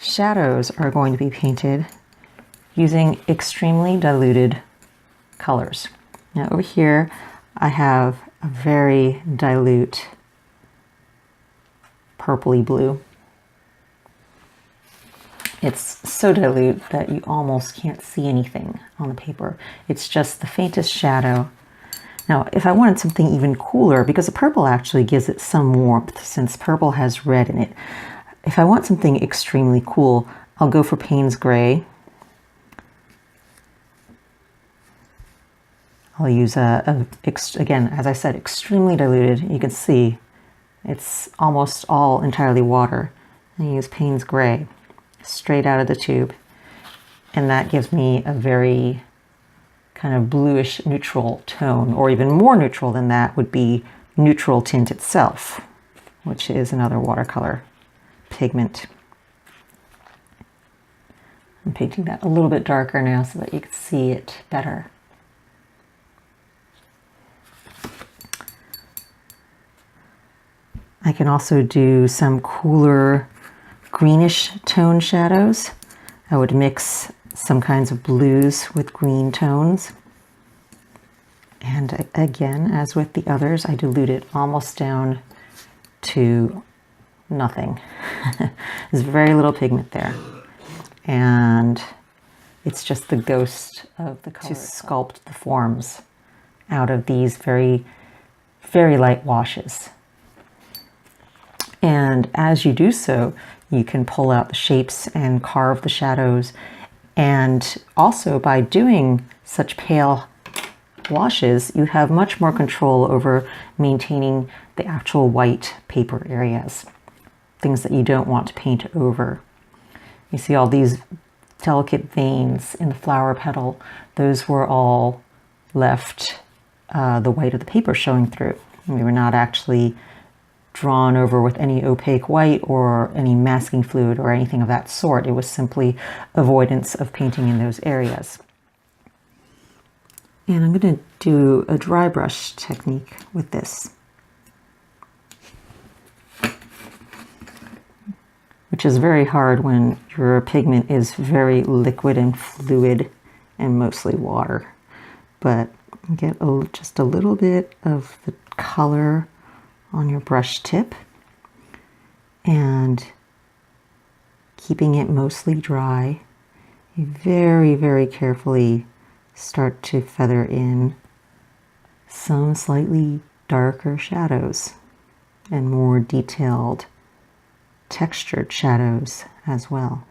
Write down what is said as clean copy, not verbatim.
shadows are going to be painted using extremely diluted colors. Now over here I have a very dilute purpley blue. It's so dilute that you almost can't see anything on the paper. It's just the faintest shadow. Now, if I wanted something even cooler, because the purple actually gives it some warmth since purple has red in it. If I want something extremely cool, I'll go for Payne's Gray. I'll use again, as I said, extremely diluted. You can see it's almost all entirely water. I use Payne's Gray straight out of the tube, and that gives me a very kind of bluish neutral tone, or even more neutral than that would be neutral tint itself, which is another watercolor pigment. I'm painting that a little bit darker now so that you can see it better. I can also do some cooler greenish tone shadows. I would mix some kinds of blues with green tones. And again, as with the others, I dilute it almost down to nothing. There's very little pigment there. And it's just the ghost of the color to sculpt the forms out of these very, very light washes. And as you do so, you can pull out the shapes and carve the shadows. And also by doing such pale washes, you have much more control over maintaining the actual white paper areas, things that you don't want to paint over. You see all these delicate veins in the flower petal. Those were all left the white of the paper showing through. We were not actually drawn over with any opaque white or any masking fluid or anything of that sort. It was simply avoidance of painting in those areas. And I'm going to do a dry brush technique with this, which is very hard when your pigment is very liquid and fluid and mostly water. But get just a little bit of the color on your brush tip and keeping it mostly dry, you very, very carefully start to feather in some slightly darker shadows and more detailed textured shadows as well.